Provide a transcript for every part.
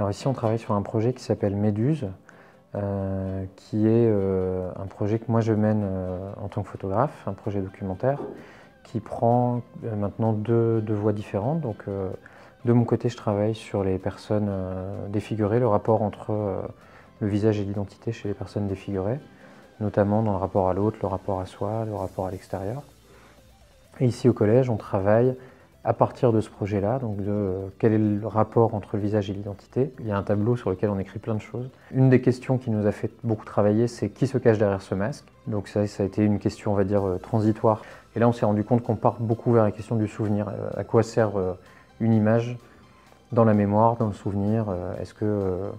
Alors ici, on travaille sur un projet qui s'appelle Méduse, qui est un projet que moi je mène en tant que photographe, un projet documentaire, qui prend maintenant deux voies différentes. Donc, de mon côté, je travaille sur les personnes défigurées, le rapport entre le visage et l'identité chez les personnes défigurées, notamment dans le rapport à l'autre, le rapport à soi, le rapport à l'extérieur. Et ici au collège, on travaille à partir de ce projet-là, donc de quel est le rapport entre le visage et l'identité. Il y a un tableau sur lequel on écrit plein de choses. Une des questions qui nous a fait beaucoup travailler, c'est qui se cache derrière ce masque. Donc ça a été une question, on va dire, transitoire. Et là, on s'est rendu compte qu'on part beaucoup vers la question du souvenir. À quoi sert une image dans la mémoire, dans le souvenir? Est-ce que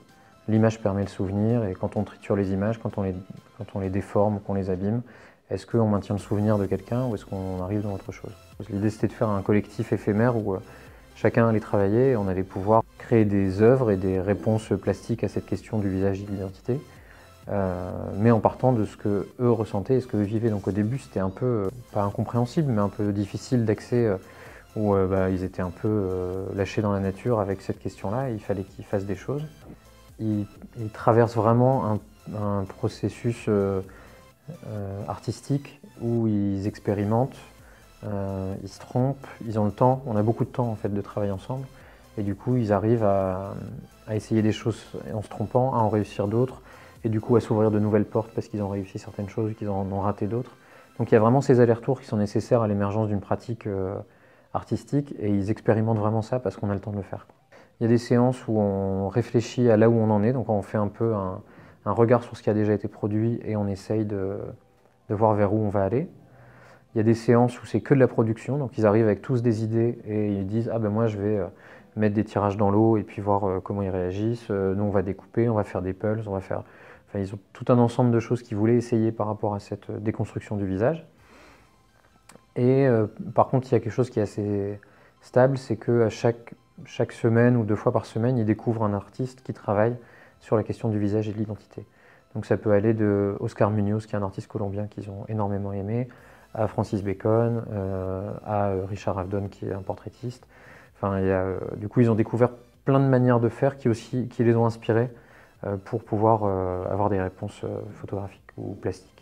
l'image permet le souvenir? Et quand on triture les images, quand on les déforme, qu'on les abîme, est-ce qu'on maintient le souvenir de quelqu'un ou est-ce qu'on arrive dans autre chose? L'idée, c'était de faire un collectif éphémère où chacun allait travailler et on allait pouvoir créer des œuvres et des réponses plastiques à cette question du visage et de l'identité, mais en partant de ce qu'eux ressentaient et ce qu'eux vivaient. Donc au début, c'était un peu, pas incompréhensible, mais un peu difficile d'accès, où ils étaient un peu lâchés dans la nature avec cette question-là et il fallait qu'ils fassent des choses. Ils traversent vraiment un processus artistique où ils expérimentent, ils se trompent, ils ont le temps, on a beaucoup de temps en fait de travailler ensemble et du coup ils arrivent à essayer des choses en se trompant, à en réussir d'autres et du coup à s'ouvrir de nouvelles portes parce qu'ils ont réussi certaines choses et qu'ils en ont raté d'autres. Donc il y a vraiment ces allers-retours qui sont nécessaires à l'émergence d'une pratique artistique et ils expérimentent vraiment ça parce qu'on a le temps de le faire. Il y a des séances où on réfléchit à là où on en est, donc on fait un peu un regard sur ce qui a déjà été produit et on essaye de voir vers où on va aller. Il y a des séances où c'est que de la production, donc ils arrivent avec tous des idées et ils disent « Ah ben moi je vais mettre des tirages dans l'eau et puis voir comment ils réagissent. Nous on va découper, on va faire des pulses, on va faire… » Enfin, ils ont tout un ensemble de choses qu'ils voulaient essayer par rapport à cette déconstruction du visage. Et par contre, il y a quelque chose qui est assez stable, c'est qu'à chaque semaine ou 2 fois par semaine, ils découvrent un artiste qui travaille sur la question du visage et de l'identité. Donc ça peut aller de Oscar Munoz, qui est un artiste colombien qu'ils ont énormément aimé, à Francis Bacon, à Richard Avedon, qui est un portraitiste. Enfin, du coup, ils ont découvert plein de manières de faire qui les ont inspirés pour pouvoir avoir des réponses photographiques ou plastiques.